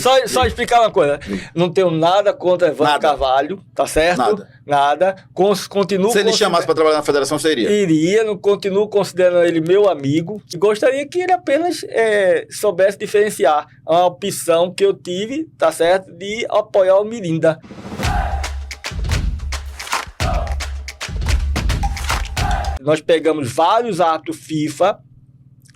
Só explicar uma coisa. Não tenho nada contra Evandro Carvalho, tá certo? Nada. Continuo. Se ele chamasse para trabalhar na federação, você iria? Iria, não continuo considerando ele meu amigo. E gostaria que ele apenas soubesse diferenciar a opção que eu tive, tá certo? De apoiar o Mirinda. Nós pegamos vários árbitros FIFA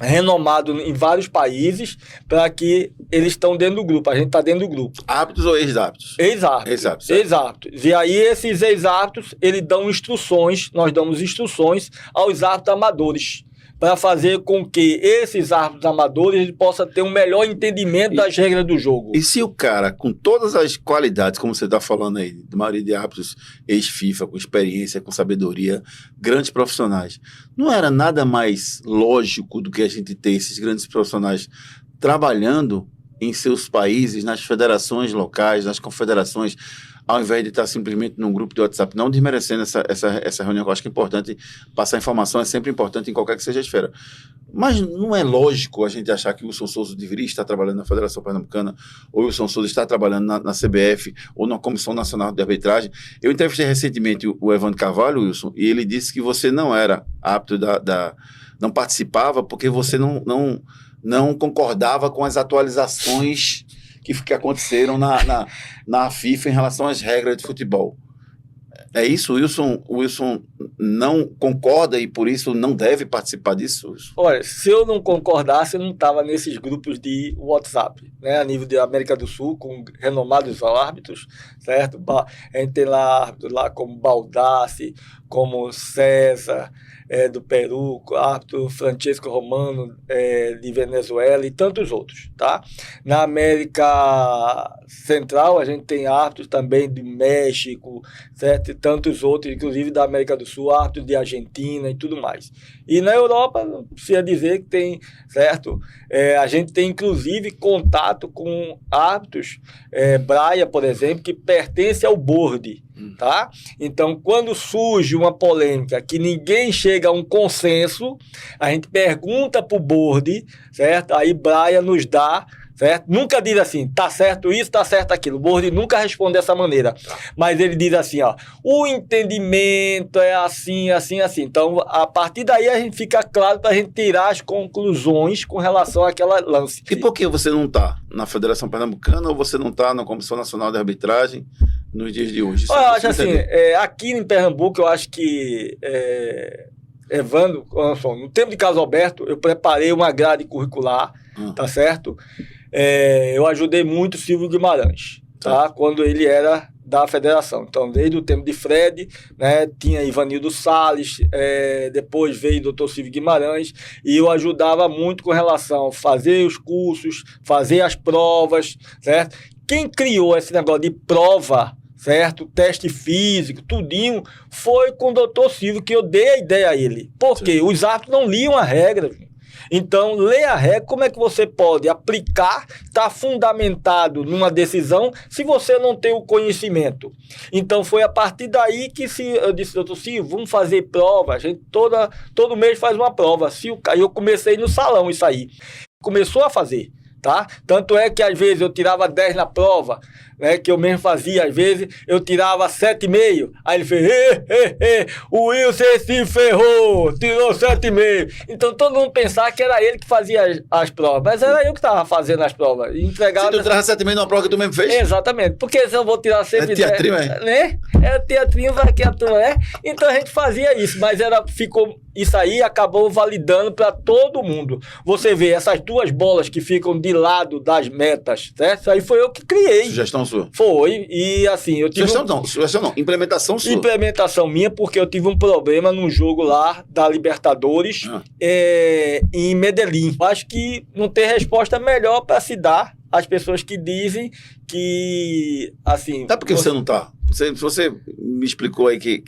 renomados em vários países para que eles estão dentro do grupo. A gente está dentro do grupo. Árbitros ou ex-árbitros? Ex-árbitros. Ex-árbitros. E aí esses ex-árbitros, eles dão instruções, nós damos instruções aos árbitros amadores para fazer com que esses árbitros amadores possam ter um melhor entendimento das regras do jogo. E se o cara, com todas as qualidades, como você está falando aí, de maioria de árbitros ex-FIFA, com experiência, com sabedoria, grandes profissionais, não era nada mais lógico do que a gente ter esses grandes profissionais trabalhando em seus países, nas federações locais, nas confederações, ao invés de estar simplesmente num grupo de WhatsApp, não desmerecendo essa reunião, que eu acho que é importante, passar informação é sempre importante em qualquer que seja a esfera. Mas não é lógico a gente achar que o Wilson Souza deveria estar trabalhando na Federação Pernambucana, ou o Wilson Souza está trabalhando na CBF, ou na Comissão Nacional de Arbitragem. Eu entrevistei recentemente o Evandro Carvalho, Wilson, e ele disse que você não era apto não participava porque você não concordava com as atualizações que aconteceram na FIFA em relação às regras de futebol. É isso? O Wilson não concorda e por isso não deve participar disso? Wilson? Olha, se eu não concordasse, eu não estava nesses grupos de WhatsApp, né? A nível da América do Sul, com renomados árbitros, certo? A gente tem lá árbitros lá como Baldassi, como César, do Peru, árbitro Francesco Romano, de Venezuela e tantos outros, tá? Na América Central, a gente tem árbitros também do México, certo? E tantos outros, inclusive da América do Sul, árbitros de Argentina e tudo mais. E na Europa, não precisa dizer que tem, certo? A gente tem, inclusive, contato com árbitros, Braia, por exemplo, que pertence ao board, tá? Então, quando surge uma polêmica que ninguém chega a um consenso, a gente pergunta para o board, certo? Aí Braia nos dá, certo? Nunca diz assim, tá certo isso, tá certo aquilo. O board nunca responde dessa maneira. Mas ele diz assim, ó, o entendimento é assim, assim, assim. Então, a partir daí a gente fica claro para a gente tirar as conclusões com relação àquela lance. E por que você não está na Federação Pernambucana ou você não está na Comissão Nacional de Arbitragem nos dias de hoje? Eu acho assim, aqui em Pernambuco, eu acho que Evandro, no tempo de Carlos Alberto, eu preparei uma grade curricular, tá certo? Eu ajudei muito o Silvio Guimarães, tá? Quando ele era da federação. Então, desde o tempo de Fred, né, tinha Ivanildo Salles, depois veio o Dr. Silvio Guimarães, e eu ajudava muito com relação a fazer os cursos, fazer as provas, certo? Quem criou esse negócio de prova, certo? Teste físico, tudinho, foi com o Dr. Silvio que eu dei a ideia a ele. Porque os árbitros não liam a regra. Então, ler a regra, como é que você pode aplicar, está fundamentado numa decisão, se você não tem o conhecimento? Então, foi a partir daí que eu disse, doutor Silvio, vamos fazer prova, a gente todo mês faz uma prova. Aí eu comecei no salão isso aí. Começou a fazer, tá? Tanto é que às vezes eu tirava 10 na prova, né, que eu mesmo fazia, às vezes eu tirava 7,5, aí ele fez, o Wilson se ferrou, tirou 7,5. Então todo mundo pensava que era ele que fazia as provas, mas era eu que estava fazendo as provas. Entregava. Se tu tirava 7,5 numa prova que tu mesmo fez? Exatamente, porque se eu vou tirar sempre 10, teatrinho, né? Teatrinho, vai que a tua Então a gente fazia isso, mas isso aí acabou validando para todo mundo. Você vê essas duas bolas que ficam de lado das metas, certo? Isso aí foi eu que criei. Sugestão sua? Foi, e assim, eu tive... Sugestão não, implementação sua. Implementação minha, porque eu tive um problema num jogo lá da Libertadores em Medellín. Acho que não tem resposta melhor para se dar às pessoas que dizem que, assim... Tá, porque você não tá? Você me explicou aí que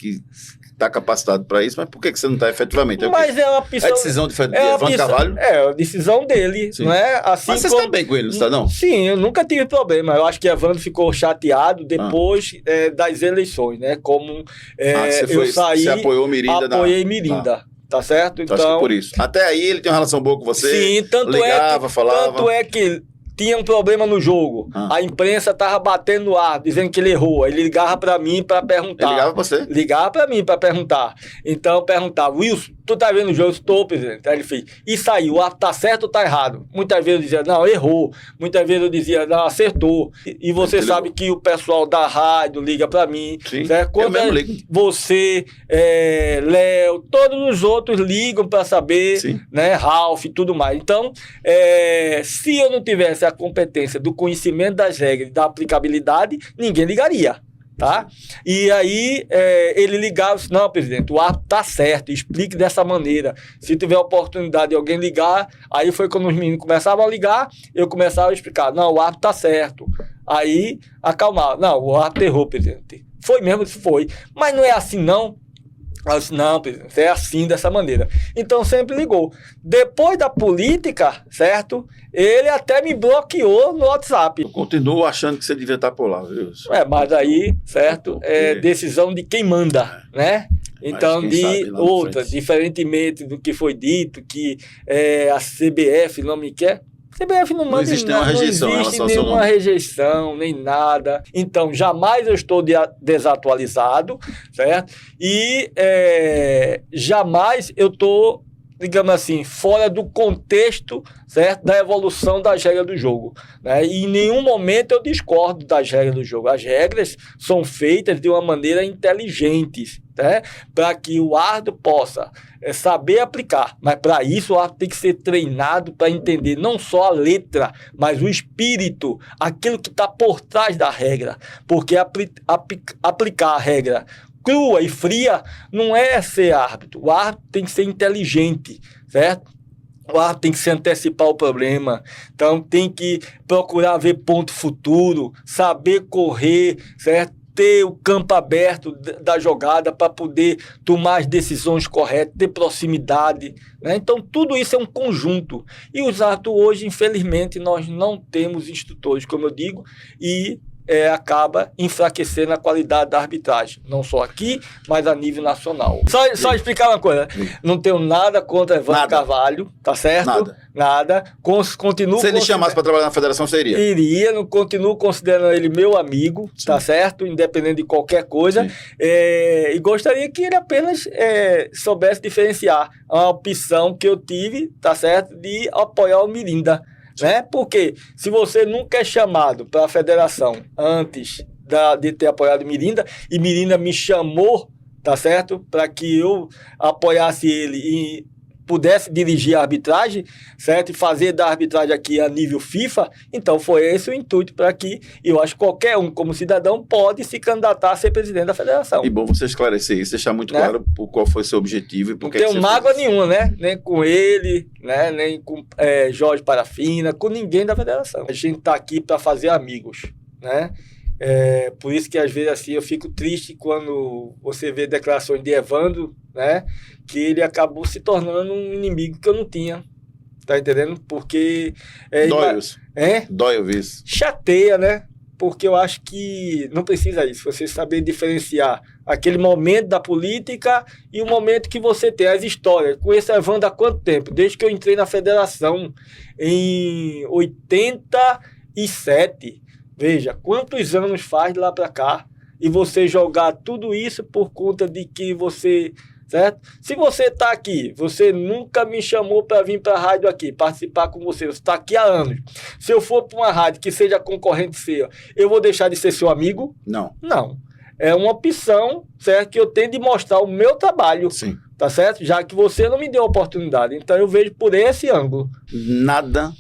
está capacitado para isso, mas por que você não está efetivamente? Mas é uma opção... É decisão de Evandro Carvalho? É a decisão dele, não é? Assim, mas você está bem com ele, não está não? Sim, eu nunca tive problema. Eu acho que Evandro ficou chateado depois das eleições, né? Como você apoiou Mirinda? Apoiei Mirinda. Tá certo? Então, acho que por isso. Até aí ele tem uma relação boa com você? Sim, ligava, falava. Tanto é que tinha um problema no jogo. A imprensa tava batendo no ar, dizendo que ele errou. Aí ele ligava para mim para perguntar. Ele ligava pra você? Ligava para mim para perguntar. Então eu perguntava, Wilson, tu tá vendo o jogo? Estou, presidente. Aí ele fez, e saiu, tá certo ou tá errado? Muitas vezes eu dizia, não, errou. Muitas vezes eu dizia, não, acertou. E você sabe que o pessoal da rádio liga para mim. Sim, certo? Quando eu mesmo ligo. você, Léo, todos os outros ligam para saber, né, Ralf e tudo mais. Então, se eu não tivesse a competência do conhecimento das regras, da aplicabilidade, ninguém ligaria. Tá? E aí ele ligava e disse, não, presidente, o árbitro tá certo, explique dessa maneira. Se tiver oportunidade de alguém ligar, aí foi quando os meninos começavam a ligar, eu começava a explicar, não, o árbitro tá certo. Aí acalmava, não, o árbitro errou, presidente. Foi mesmo, foi. Mas não é assim, não. Eu disse, não, presidente, é assim, dessa maneira. Então sempre ligou. Depois da política, certo? Ele até me bloqueou no WhatsApp. Eu continuo achando que você devia estar por lá, viu? Mas aí, certo? É decisão de quem manda, né? Então, de outra, diferentemente do que foi dito, que a CBF não me quer. CBF não manda nada, não existe nenhuma rejeição, nem nada. Então, jamais eu estou desatualizado, certo? E jamais eu estou, digamos assim, fora do contexto, certo, da evolução das regras do jogo, né? E em nenhum momento eu discordo das regras do jogo. As regras são feitas de uma maneira inteligente, né? Para que o árbitro possa saber aplicar, mas para isso o árbitro tem que ser treinado para entender não só a letra, mas o espírito, aquilo que está por trás da regra, porque aplicar a regra crua e fria não é ser árbitro. O árbitro tem que ser inteligente, certo? O árbitro tem que se antecipar o problema, então tem que procurar ver ponto futuro, saber correr, certo? Ter o campo aberto da jogada para poder tomar as decisões corretas, ter proximidade, né? Então tudo isso é um conjunto. E os árbitros hoje, infelizmente, nós não temos instrutores, como eu digo, e acaba enfraquecendo a qualidade da arbitragem, não só aqui, mas a nível nacional. Só explicar uma coisa, não tenho nada contra Evandro Carvalho, tá certo? Nada. Continuo. Se ele chamasse para trabalhar na federação, você iria? Iria, continuo considerando ele meu amigo, tá certo? Independente de qualquer coisa. E gostaria que ele apenas soubesse diferenciar a opção que eu tive, tá certo? De apoiar o Mirinda. Né? Porque se você nunca é chamado para a federação antes de ter apoiado Mirinda, e Mirinda me chamou, tá certo? Para que eu apoiasse ele e pudesse dirigir a arbitragem, certo? E fazer da arbitragem aqui a nível FIFA, então foi esse o intuito para que eu acho que qualquer um, como cidadão, pode se candidatar a ser presidente da federação. E bom você esclarecer isso, deixar muito claro qual foi seu objetivo e por que não tenho mágoa nenhuma, né? Nem com ele, né? Nem com Jorge Parafina, com ninguém da federação. A gente está aqui para fazer amigos, né? Por isso que às vezes assim eu fico triste quando você vê declarações de Evandro, né, que ele acabou se tornando um inimigo que eu não tinha, tá entendendo? Porque dói ouvir isso. Chateia, né? Porque eu acho que não precisa isso, você saber diferenciar aquele momento da política e o momento que você tem as histórias. Conheço a Evandro há quanto tempo? Desde que eu entrei na federação em 87. Veja, quantos anos faz de lá para cá, e você jogar tudo isso por conta de que você, certo? Se você está aqui, você nunca me chamou para vir para a rádio aqui, participar com você está aqui há anos. Se eu for para uma rádio que seja concorrente seu, eu vou deixar de ser seu amigo? Não. Não. É uma opção, certo? Que eu tenho de mostrar o meu trabalho. Sim. Tá certo? Já que você não me deu a oportunidade. Então eu vejo por esse ângulo. Nada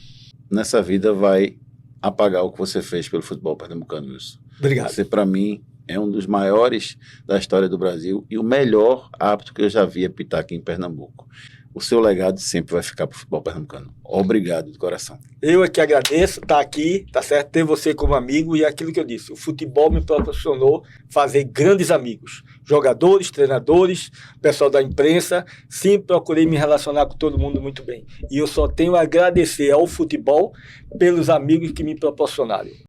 nessa vida vai apagar o que você fez pelo futebol pernambucano, Wilson. Obrigado. Você, para mim, é um dos maiores da história do Brasil e o melhor árbitro que eu já vi apitar aqui em Pernambuco. O seu legado sempre vai ficar para o futebol pernambucano. Obrigado de coração. Eu é que agradeço estar aqui, tá certo? Ter você como amigo, e aquilo que eu disse, o futebol me proporcionou fazer grandes amigos. Jogadores, treinadores, pessoal da imprensa, sempre procurei me relacionar com todo mundo muito bem. E eu só tenho a agradecer ao futebol pelos amigos que me proporcionaram.